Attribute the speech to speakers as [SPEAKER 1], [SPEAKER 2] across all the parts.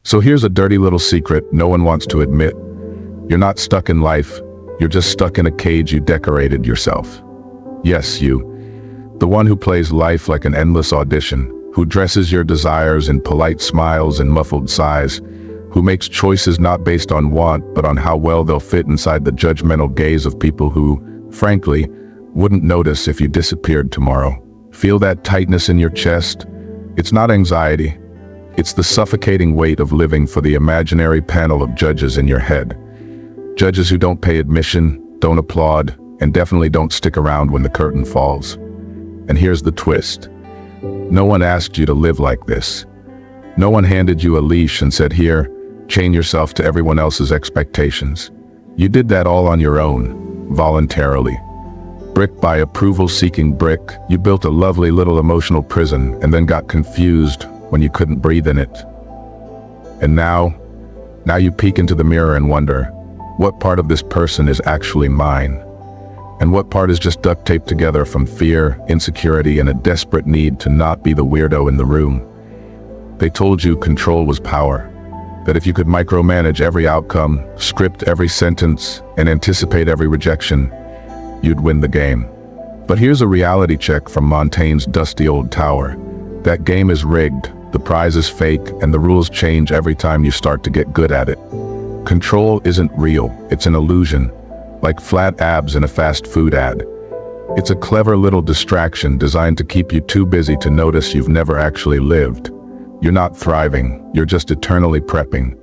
[SPEAKER 1] So here's a dirty little secret no one wants to admit. You're not stuck in life, you're just stuck in a cage you decorated yourself. Yes, you. The one who plays life like an endless audition, who dresses your desires in polite smiles and muffled sighs, who makes choices not based on want but on how well they'll fit inside the judgmental gaze of people who, frankly, wouldn't notice if you disappeared tomorrow. Feel that tightness in your chest? It's not anxiety. It's the suffocating weight of living for the imaginary panel of judges in your head. Judges who don't pay admission, don't applaud, and definitely don't stick around when the curtain falls. And here's the twist. No one asked you to live like this. No one handed you a leash and said, "Here, chain yourself to everyone else's expectations." You did that all on your own, voluntarily. Brick by approval-seeking brick, you built a lovely little emotional prison and then got confused when you couldn't breathe in it. And now you peek into the mirror and wonder, what part of this person is actually mine? And what part is just duct taped together from fear, insecurity, and a desperate need to not be the weirdo in the room? They told you control was power, that if you could micromanage every outcome, script every sentence, and anticipate every rejection, you'd win the game. But here's a reality check from Montaigne's dusty old tower. That game is rigged, the prize is fake, and the rules change every time you start to get good at it. Control isn't real, it's an illusion, like flat abs in a fast food ad. It's a clever little distraction designed to keep you too busy to notice you've never actually lived. You're not thriving, you're just eternally prepping.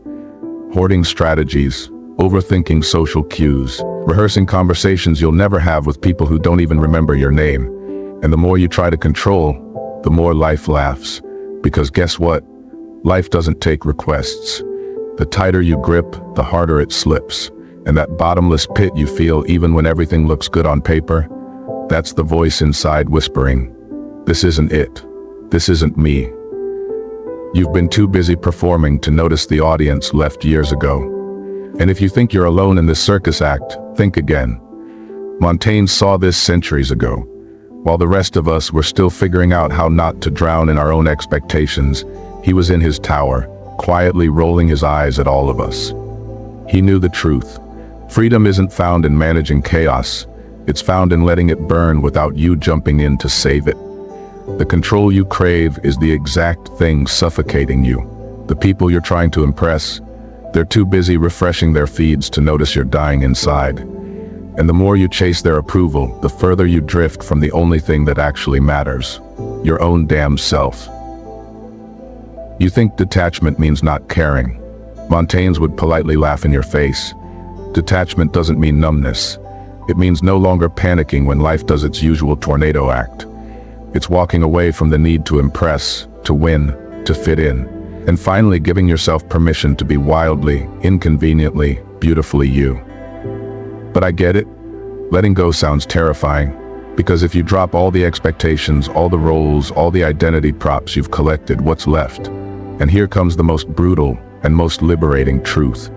[SPEAKER 1] Hoarding strategies, overthinking social cues, rehearsing conversations you'll never have with people who don't even remember your name. And the more you try to control, the more life laughs. Because guess what? Life doesn't take requests. The tighter you grip, the harder it slips. And that bottomless pit you feel even when everything looks good on paper, that's the voice inside whispering, "This isn't it. This isn't me." You've been too busy performing to notice the audience left years ago. And if you think you're alone in this circus act, think again. Montaigne saw this centuries ago. While the rest of us were still figuring out how not to drown in our own expectations, he was in his tower, quietly rolling his eyes at all of us. He knew the truth. Freedom isn't found in managing chaos. It's found in letting it burn without you jumping in to save it. The control you crave is the exact thing suffocating you. The people you're trying to impress, they're too busy refreshing their feeds to notice you're dying inside. And the more you chase their approval, the further you drift from the only thing that actually matters, your own damn self. You think detachment means not caring. Montaigne's would politely laugh in your face. Detachment doesn't mean numbness. It means no longer panicking when life does its usual tornado act. It's walking away from the need to impress, to win, to fit in, and finally giving yourself permission to be wildly, inconveniently, beautifully you. But I get it. Letting go sounds terrifying, because if you drop all the expectations, all the roles, all the identity props you've collected, what's left? And here comes the most brutal and most liberating truth.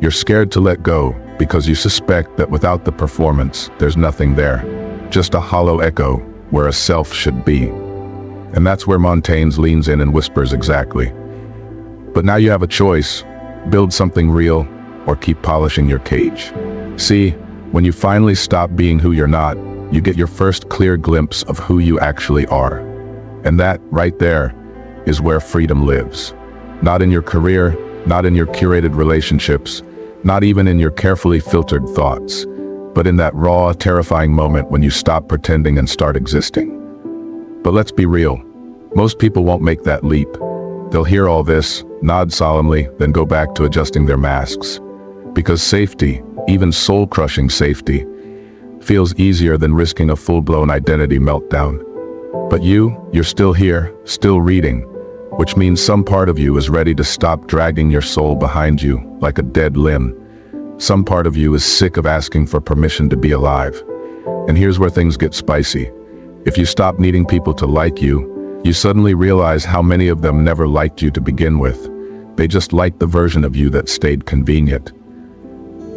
[SPEAKER 1] You're scared to let go because you suspect that without the performance, there's nothing there, just a hollow echo where a self should be. And that's where Montaigne leans in and whispers exactly. But now you have a choice: build something real or keep polishing your cage. See, when you finally stop being who you're not, you get your first clear glimpse of who you actually are. And that, right there, is where freedom lives. Not in your career, not in your curated relationships, not even in your carefully filtered thoughts, but in that raw, terrifying moment when you stop pretending and start existing. But let's be real. Most people won't make that leap. They'll hear all this, nod solemnly, then go back to adjusting their masks. Because safety, even soul-crushing safety, feels easier than risking a full-blown identity meltdown. But you're still here, still reading, which means some part of you is ready to stop dragging your soul behind you like a dead limb. Some part of you is sick of asking for permission to be alive. And here's where things get spicy. If you stop needing people to like you, you suddenly realize how many of them never liked you to begin with. They just liked the version of you that stayed convenient.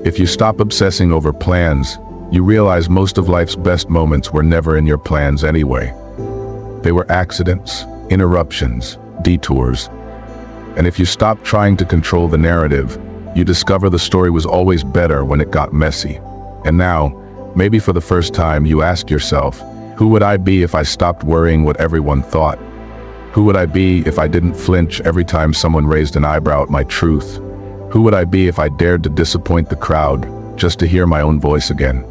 [SPEAKER 1] If you stop obsessing over plans, you realize most of life's best moments were never in your plans anyway. They were accidents, interruptions, detours. And if you stop trying to control the narrative, you discover the story was always better when it got messy. And now, maybe for the first time, you ask yourself, who would I be if I stopped worrying what everyone thought? Who would I be if I didn't flinch every time someone raised an eyebrow at my truth? Who would I be if I dared to disappoint the crowd just to hear my own voice again?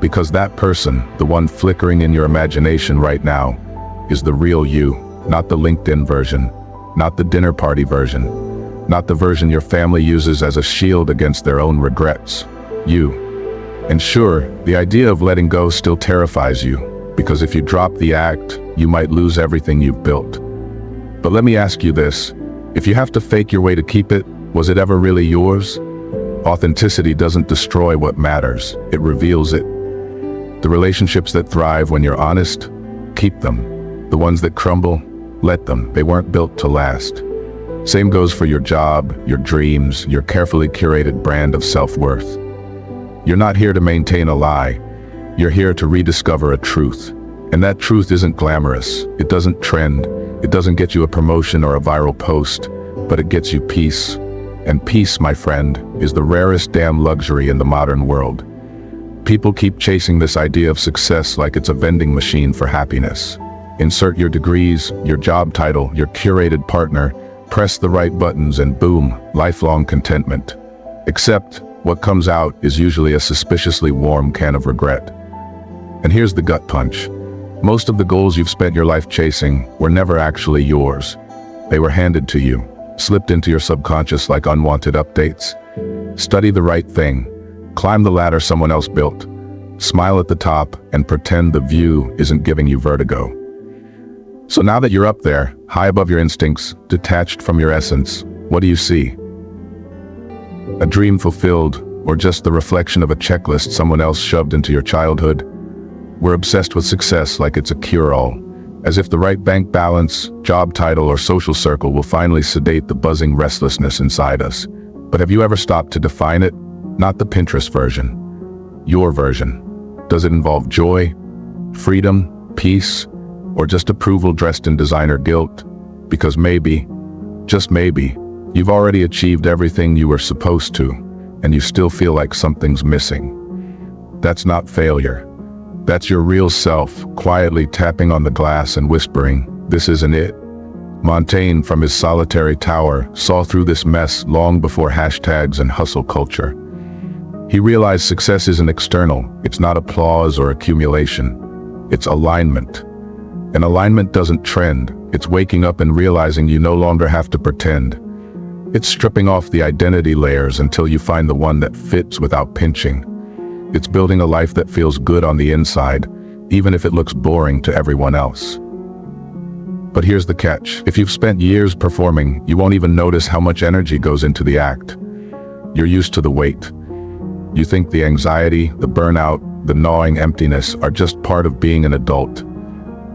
[SPEAKER 1] Because that person, the one flickering in your imagination right now, is the real you, not the LinkedIn version, not the dinner party version, not the version your family uses as a shield against their own regrets. You. And sure, the idea of letting go still terrifies you, because if you drop the act, you might lose everything you've built. But let me ask you this, if you have to fake your way to keep it, was it ever really yours? Authenticity doesn't destroy what matters, it reveals it. The relationships that thrive when you're honest, keep them. The ones that crumble, let them. They weren't built to last. Same goes for your job, your dreams, your carefully curated brand of self-worth. You're not here to maintain a lie. You're here to rediscover a truth. And that truth isn't glamorous. It doesn't trend. It doesn't get you a promotion or a viral post, but it gets you peace. And peace, my friend, is the rarest damn luxury in the modern world. People keep chasing this idea of success like it's a vending machine for happiness. Insert your degrees, your job title, your curated partner, press the right buttons and boom, lifelong contentment. Except, what comes out is usually a suspiciously warm can of regret. And here's the gut punch. Most of the goals you've spent your life chasing were never actually yours. They were handed to you, slipped into your subconscious like unwanted updates. Study the right thing. Climb the ladder someone else built. Smile at the top and pretend the view isn't giving you vertigo. So now that you're up there, high above your instincts, detached from your essence, what do you see? A dream fulfilled, or just the reflection of a checklist someone else shoved into your childhood? We're obsessed with success like it's a cure-all, as if the right bank balance, job title, or social circle will finally sedate the buzzing restlessness inside us. But have you ever stopped to define it? Not the Pinterest version. Your version. Does it involve joy, freedom, peace, or just approval dressed in designer guilt? Because maybe, just maybe, you've already achieved everything you were supposed to, and you still feel like something's missing. That's not failure. That's your real self, quietly tapping on the glass and whispering, "This isn't it." Montaigne, from his solitary tower, saw through this mess long before hashtags and hustle culture. He realized success isn't external, it's not applause or accumulation. It's alignment. And alignment doesn't trend, it's waking up and realizing you no longer have to pretend. It's stripping off the identity layers until you find the one that fits without pinching. It's building a life that feels good on the inside, even if it looks boring to everyone else. But here's the catch. If you've spent years performing, you won't even notice how much energy goes into the act. You're used to the weight. You think the anxiety, the burnout, the gnawing emptiness are just part of being an adult.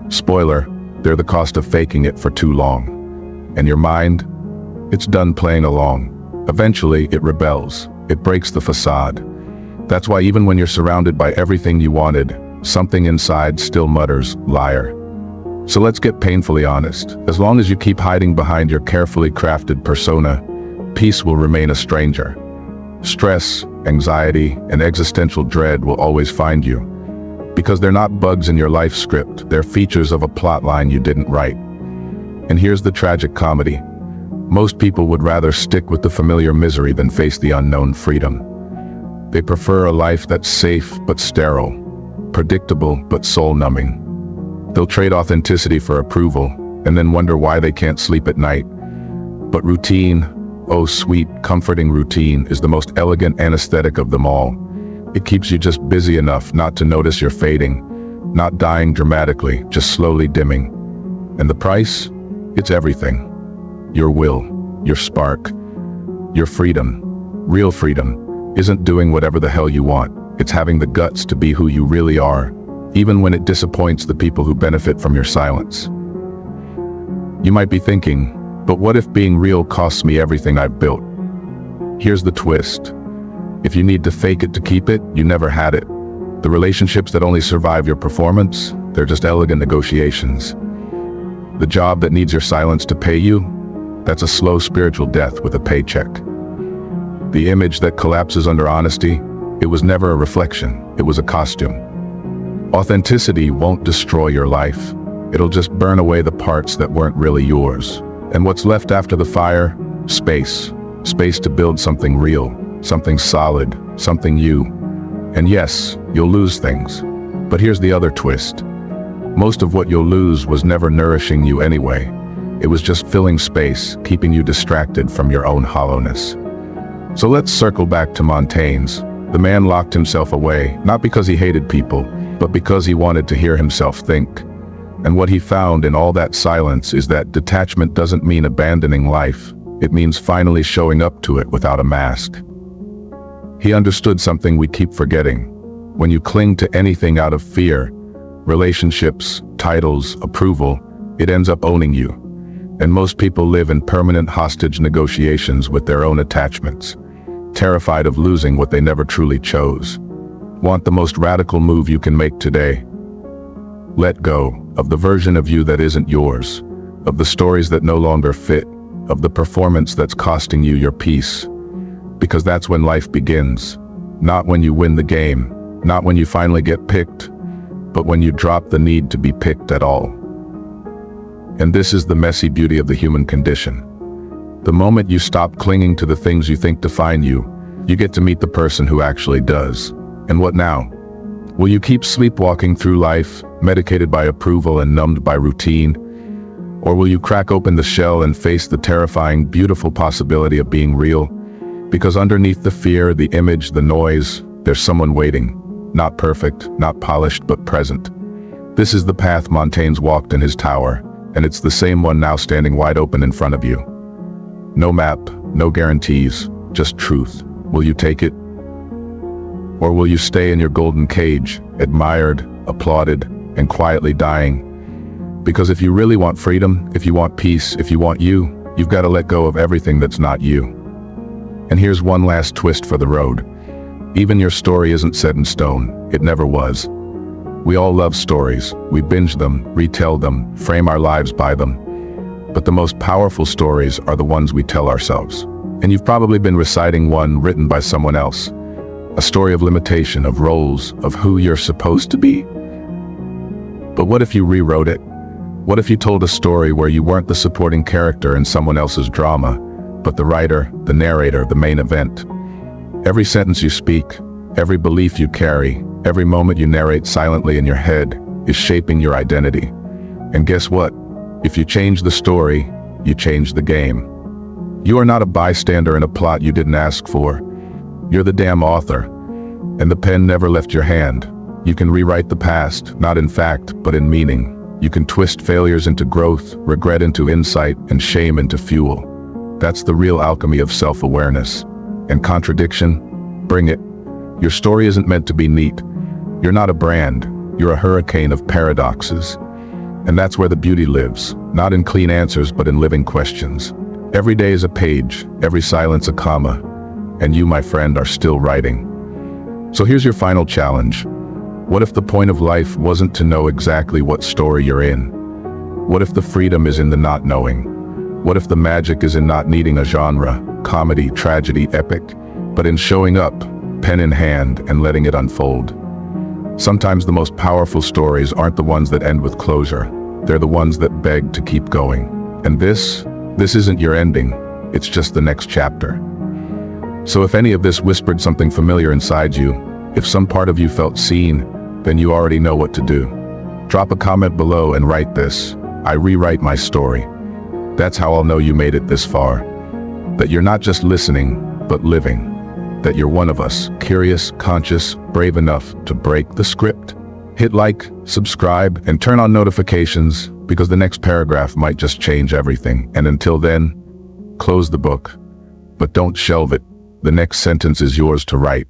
[SPEAKER 1] Spoiler, they're the cost of faking it for too long. And your mind? It's done playing along. Eventually, it rebels. It breaks the facade. That's why even when you're surrounded by everything you wanted, something inside still mutters, liar. So let's get painfully honest. As long as you keep hiding behind your carefully crafted persona, peace will remain a stranger. Stress, anxiety, and existential dread will always find you. Because they're not bugs in your life script, they're features of a plotline you didn't write. And here's the tragic comedy. Most people would rather stick with the familiar misery than face the unknown freedom. They prefer a life that's safe but sterile, predictable but soul-numbing. They'll trade authenticity for approval, and then wonder why they can't sleep at night. But routine, oh sweet, comforting routine, is the most elegant anesthetic of them all. It keeps you just busy enough not to notice you're fading, not dying dramatically, just slowly dimming. And the price? It's everything. Your will, your spark, your freedom. Real freedom isn't doing whatever the hell you want. It's having the guts to be who you really are, even when it disappoints the people who benefit from your silence. You might be thinking, but what if being real costs me everything I've built? Here's the twist. If you need to fake it to keep it, you never had it. The relationships that only survive your performance, they're just elegant negotiations. The job that needs your silence to pay you, That's a slow spiritual death with a paycheck. The image that collapses under honesty, it was never a reflection, it was a costume. Authenticity won't destroy your life. It'll just burn away the parts that weren't really yours. And what's left after the fire? Space. Space to build something real, something solid, something you. And yes, you'll lose things. But here's the other twist. Most of what you'll lose was never nourishing you anyway. It was just filling space, keeping you distracted from your own hollowness. So let's circle back to Montaigne's. The man locked himself away, not because he hated people, but because he wanted to hear himself think. And what he found in all that silence is that detachment doesn't mean abandoning life. It means finally showing up to it without a mask. He understood something we keep forgetting. When you cling to anything out of fear, relationships, titles, approval, it ends up owning you. And most people live in permanent hostage negotiations with their own attachments, terrified of losing what they never truly chose. Want the most radical move you can make today? Let go of the version of you that isn't yours, of the stories that no longer fit, of the performance that's costing you your peace. Because that's when life begins. Not when you win the game, not when you finally get picked, but when you drop the need to be picked at all. And this is the messy beauty of the human condition. The moment you stop clinging to the things you think define you, you get to meet the person who actually does. And what now? Will you keep sleepwalking through life, medicated by approval and numbed by routine? Or will you crack open the shell and face the terrifying, beautiful possibility of being real? Because underneath the fear, the image, the noise, there's someone waiting. Not perfect, not polished, but present. This is the path Montaigne's walked in his tower, and it's the same one now standing wide open in front of you. No map, no guarantees, just truth. Will you take it? Or will you stay in your golden cage, admired, applauded, and quietly dying? Because if you really want freedom, if you want peace, if you want you, you've got to let go of everything that's not you. And here's one last twist for the road. Even your story isn't set in stone. It never was. We all love stories. We binge them, retell them, frame our lives by them. But the most powerful stories are the ones we tell ourselves. And you've probably been reciting one written by someone else. A story of limitation, of roles, of who you're supposed to be. But what if you rewrote it? What if you told a story where you weren't the supporting character in someone else's drama, but the writer, the narrator, the main event? Every sentence you speak, every belief you carry, every moment you narrate silently in your head is shaping your identity. And guess what? If you change the story, you change the game. You are not a bystander in a plot you didn't ask for. You're the damn author, and the pen never left your hand. You can rewrite the past, not in fact, but in meaning. You can twist failures into growth, regret into insight, and shame into fuel. That's the real alchemy of self-awareness. And contradiction? Bring it. Your story isn't meant to be neat. You're not a brand. You're a hurricane of paradoxes. And that's where the beauty lives, not in clean answers, but in living questions. Every day is a page, every silence a comma, and you, my friend, are still writing. So here's your final challenge. What if the point of life wasn't to know exactly what story you're in? What if the freedom is in the not knowing? What if the magic is in not needing a genre, comedy, tragedy, epic, but in showing up, pen in hand, and letting it unfold? Sometimes the most powerful stories aren't the ones that end with closure. They're the ones that beg to keep going. And this isn't your ending. It's just the next chapter. So if any of this whispered something familiar inside you, if some part of you felt seen, then you already know what to do. Drop a comment below and write this: I rewrite my story. That's how I'll know you made it this far. That you're not just listening, but living. That you're one of us, curious, conscious, brave enough to break the script. Hit like, subscribe, and turn on notifications, because the next paragraph might just change everything. And until then, close the book. But don't shelve it. The next sentence is yours to write.